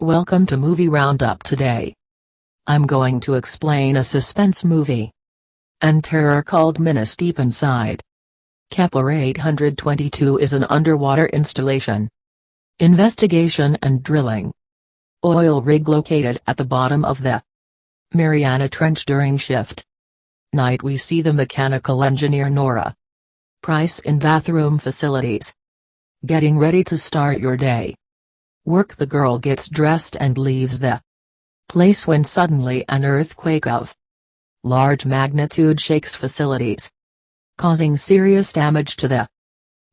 Welcome to Movie Roundup today. I'm going to explain a suspense movie and terror called Menace Deep Inside. Kepler 822 is an underwater installation, investigation and drilling oil rig located at the bottom of the Mariana Trench. During shift night we see the mechanical engineer Nora Price in bathroom facilities, getting ready to start your day. Work. The girl gets dressed and leaves the place when suddenly an earthquake of large magnitude shakes facilities, causing serious damage to the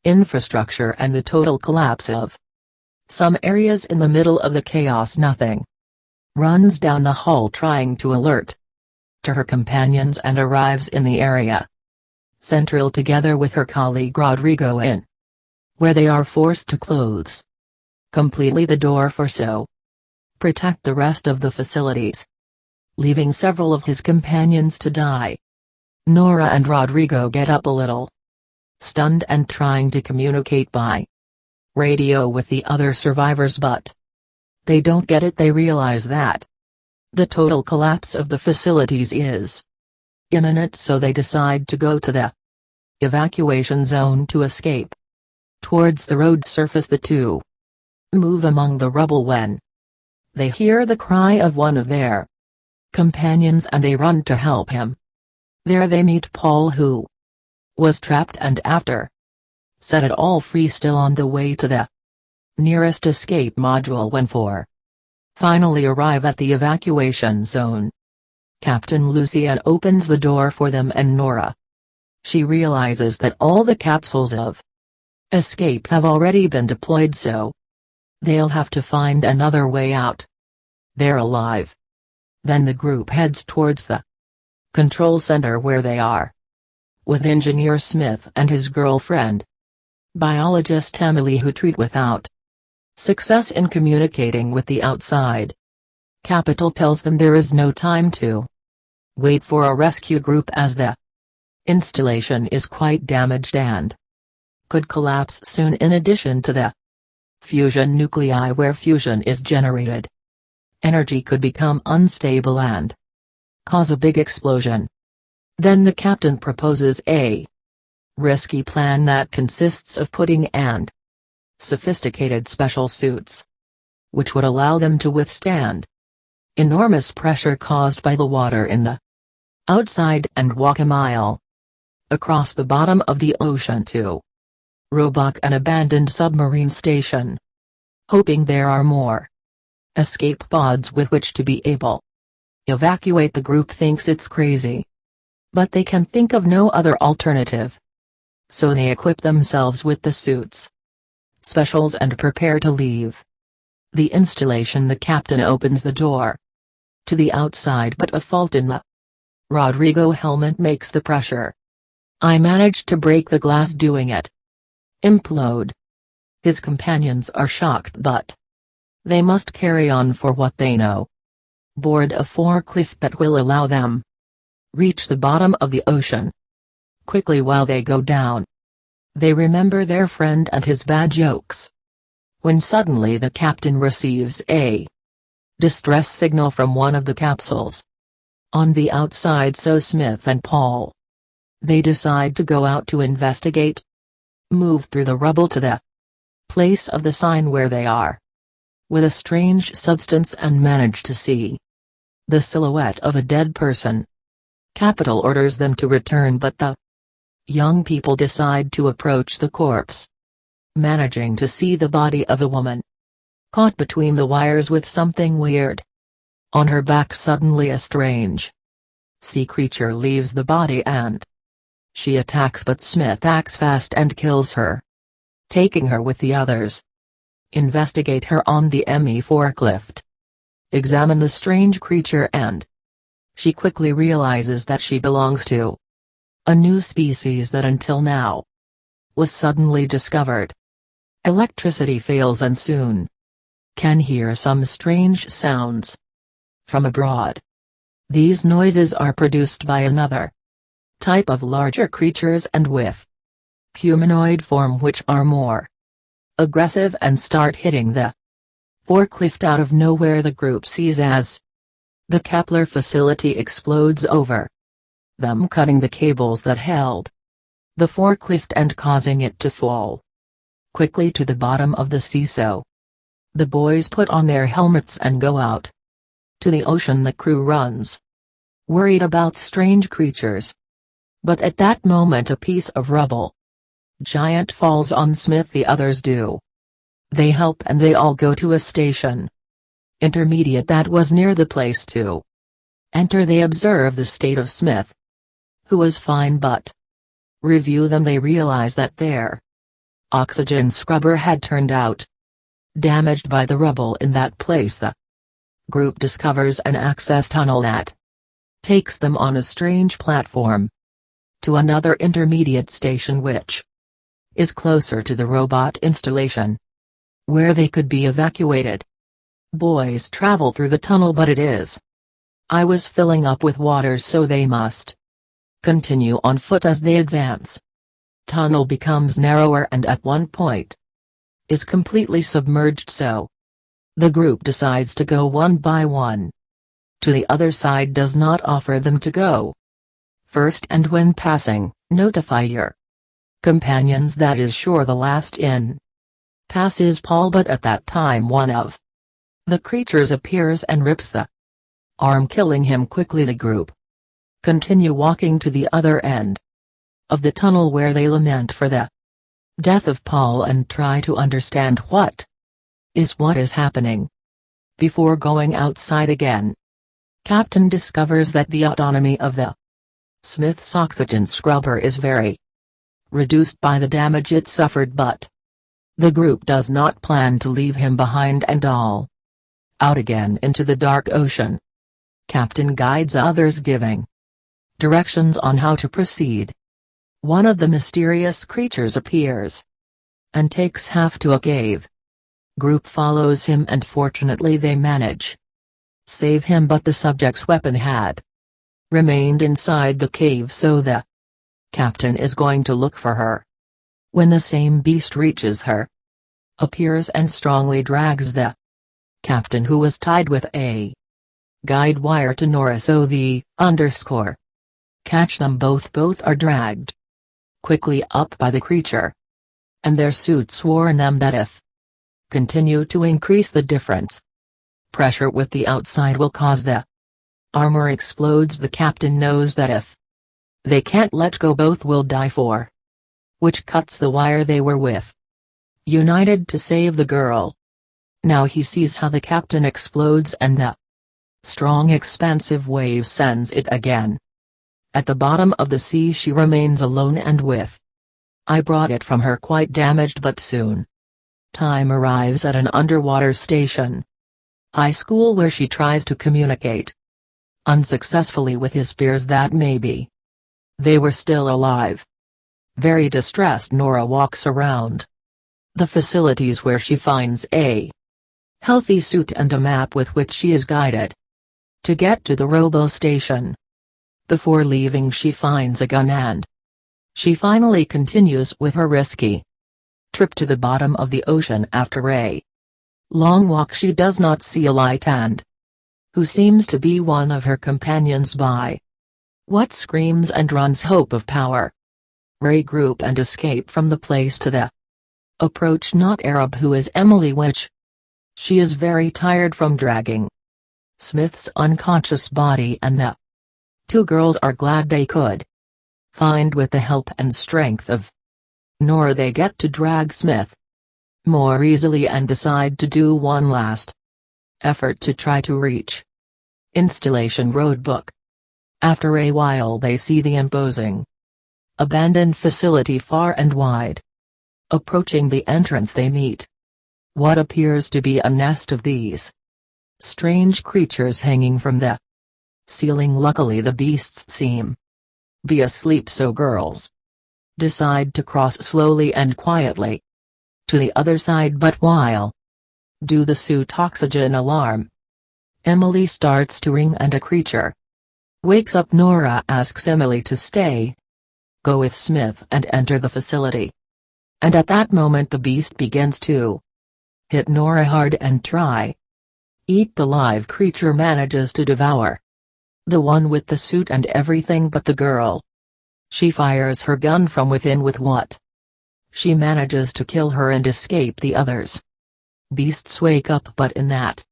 infrastructure and the total collapse of some areas. In the middle of the chaos, Nothing runs down the hall trying to alert to her companions and arrives in the area central together with her colleague Rodrigo, in where they are forced to close completely the door for so protect the rest of the facilities, leaving several of his companions to die. Nora and Rodrigo get up a little stunned and trying to communicate by radio with the other survivors, but they don't get it. They realize that the total collapse of the facilities is imminent, so they decide to go to the evacuation zone to escape. Towards the road surface, the two move among the rubble when they hear the cry of one of their companions and they run to help him. There they meet Paul, who was trapped and after set it all free, still on the way to the nearest escape module when four finally arrive at the evacuation zone. Captain Lucian opens the door for them and Nora. She realizes that all the capsules of escape have already been deployed, so they'll have to find another way out. They're alive. Then the group heads towards the control center where they are with Engineer Smith and his girlfriend, biologist Emily, who treat without success in communicating with the outside. Capital tells them there is no time to wait for a rescue group, as the installation is quite damaged and could collapse soon. In addition to the fusion nuclei where fusion is generated, energy could become unstable and cause a big explosion. Then the captain proposes a risky plan that consists of putting and sophisticated special suits, which would allow them to withstand enormous pressure caused by the water in the outside and walk a mile across the bottom of the ocean to Roebuck, an abandoned submarine station, hoping there are more escape pods with which to be able evacuate. The group thinks it's crazy, but they can think of no other alternative, so they equip themselves with the suits specials and prepare to leave the installation. The captain opens the door to the outside, but a fault in the Rodrigo helmet makes the pressure I managed to break the glass doing it implode. His companions are shocked, but they must carry on for what they know. Board a forklift that will allow them reach the bottom of the ocean quickly. While they go down, they remember their friend and his bad jokes, when suddenly the captain receives a distress signal from one of the capsules on the outside. So Smith and Paul, they decide to go out to investigate, move through the rubble to the place of the sign where they are with a strange substance and manage to see the silhouette of a dead person. Capital orders them to return, but the young people decide to approach the corpse, managing to see the body of a woman caught between the wires with something weird on her back. Suddenly a strange sea creature leaves the body and she attacks, but Smith acts fast and kills her, taking her with the others. Investigate her on the ME forklift, examine the strange creature, and she quickly realizes that she belongs to a new species that until now was suddenly discovered. Electricity fails and soon can hear some strange sounds from abroad. These noises are produced by another type of larger creatures and with humanoid form, which are more aggressive and start hitting the Forklift out of nowhere the group sees as the Kepler facility explodes over them, cutting the cables that held the forklift and causing it to fall quickly to the bottom of the sea. So the boys put on their helmets and go out to the ocean. The crew runs, worried about strange creatures. But at that moment a piece of rubble giant falls on Smith. The others do. They help and they all go to a station intermediate that was near the place to enter. They observe the state of Smith, who was fine, but review them. They realize that their oxygen scrubber had turned out damaged by the rubble in that place. The group discovers an access tunnel that takes them on a strange platform to another intermediate station, which is closer to the robot installation, where they could be evacuated. Boys travel through the tunnel, but I was filling up with water, so they must continue on foot as they advance. Tunnel becomes narrower and at one point is completely submerged, so the group decides to go one by one to the other side. Does not offer them to go first, and when passing, notify your companions. That is sure the last in pass is Paul, but at that time one of the creatures appears and rips the arm, killing him quickly. The group continue walking to the other end of the tunnel, where they lament for the death of Paul and try to understand what is happening. Before going outside again, Captain discovers that the autonomy of the Smith's oxygen scrubber is very reduced by the damage it suffered, but the group does not plan to leave him behind and all out again into the dark ocean. Captain guides others, giving directions on how to proceed. One of the mysterious creatures appears and takes half to a cave. Group follows him and fortunately they manage save him, but the subject's weapon had remained inside the cave, so the captain is going to look for her. When the same beast reaches her, appears and strongly drags the captain, who was tied with a guide wire to Nora, so the _ catch them both. Both are dragged quickly up by the creature, and their suits warn them that if continue to increase the difference pressure with the outside will cause the armor explodes. The captain knows that if they can't let go, both will die, for which cuts the wire they were with, united to save the girl. Now he sees how the captain explodes and the strong expansive wave sends it again. At the bottom of the sea she remains alone and with I brought it from her, quite damaged, but soon time arrives at an underwater station high school, where she tries to communicate unsuccessfully with his peers that maybe they were still alive. Very distressed, Nora walks around the facilities, where she finds a healthy suit and a map with which she is guided to get to the robo station. Before leaving she finds a gun and she finally continues with her risky trip to the bottom of the ocean. After a long walk she does not see a light, and who seems to be one of her companions, by what screams and runs, hope of power. Regroup and escape from the place to the approach not Arab, who is Emily, which she is very tired from dragging Smith's unconscious body, and the two girls are glad they could find, with the help and strength of Nora, they get to drag Smith more easily and decide to do one last effort to try to reach installation roadbook. After a while they see the imposing abandoned facility far and wide. Approaching the entrance they meet what appears to be a nest of these strange creatures hanging from the ceiling. Luckily the beasts seem be asleep, so girls decide to cross slowly and quietly to the other side, but while do the suit oxygen alarm Emily starts to ring and a creature wakes up. Nora asks Emily to stay, go with Smith and enter the facility, and at that moment the beast begins to Hit Nora hard and try. Eat the live creature manages to devour. The one with the suit and everything but the girl. She fires her gun from within with what? She manages to kill her and escape the others. Beasts wake up, but in that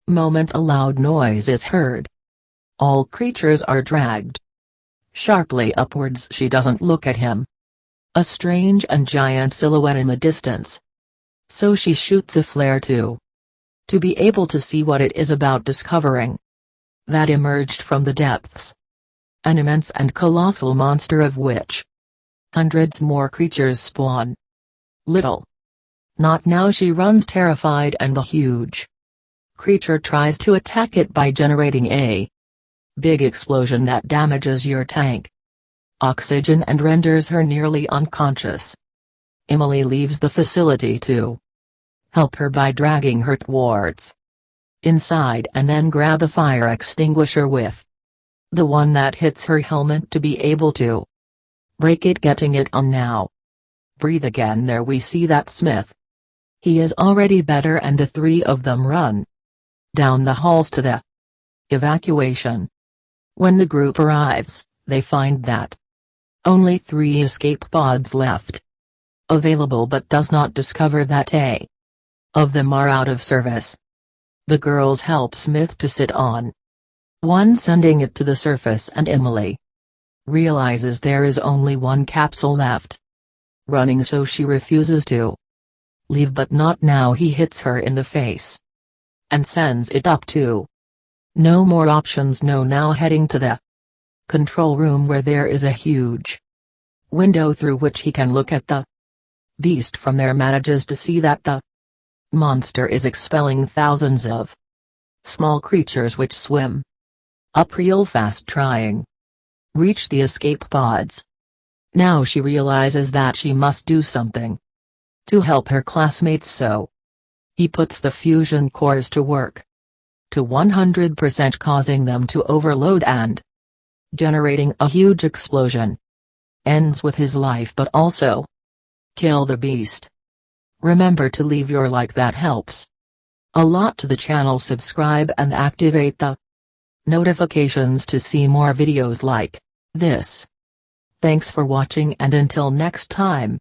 moment a loud noise is heard. All creatures are dragged sharply upwards. She doesn't look at him. A strange and giant silhouette in the distance. So she shoots a flare too. To be able to see what it is about discovering. That emerged from the depths. An immense and colossal monster of which hundreds more creatures spawn. Little. Not now. She runs terrified, and the huge creature tries to attack it by generating a big explosion that damages your tank oxygen and renders her nearly unconscious. Emily leaves the facility to help her by dragging her towards inside and then grab a fire extinguisher with the one that hits her helmet to be able to break it, getting it on now. Breathe again. There we see that Smith. He is already better, and the three of them run down the halls to the evacuation. When the group arrives, they find that only 3 escape pods left available, but does not discover that a of them are out of service. The girls help Smith to sit on one, sending it to the surface, and Emily realizes there is only one capsule left running, so she refuses to leave, but not now. He hits her in the face and sends it up too. No more options. No, now heading to the control room, where there is a huge window through which he can look at the beast from there. Manages to see that the monster is expelling thousands of small creatures which swim up real fast, trying reach the escape pods. Now she realizes that she must do something to help her classmates, so he puts the fusion cores to work to 100%, causing them to overload and generating a huge explosion. Ends with his life, but also kill the beast. Remember to leave your like, that helps a lot to the channel. Subscribe and activate the notifications to see more videos like this. Thanks for watching, and until next time.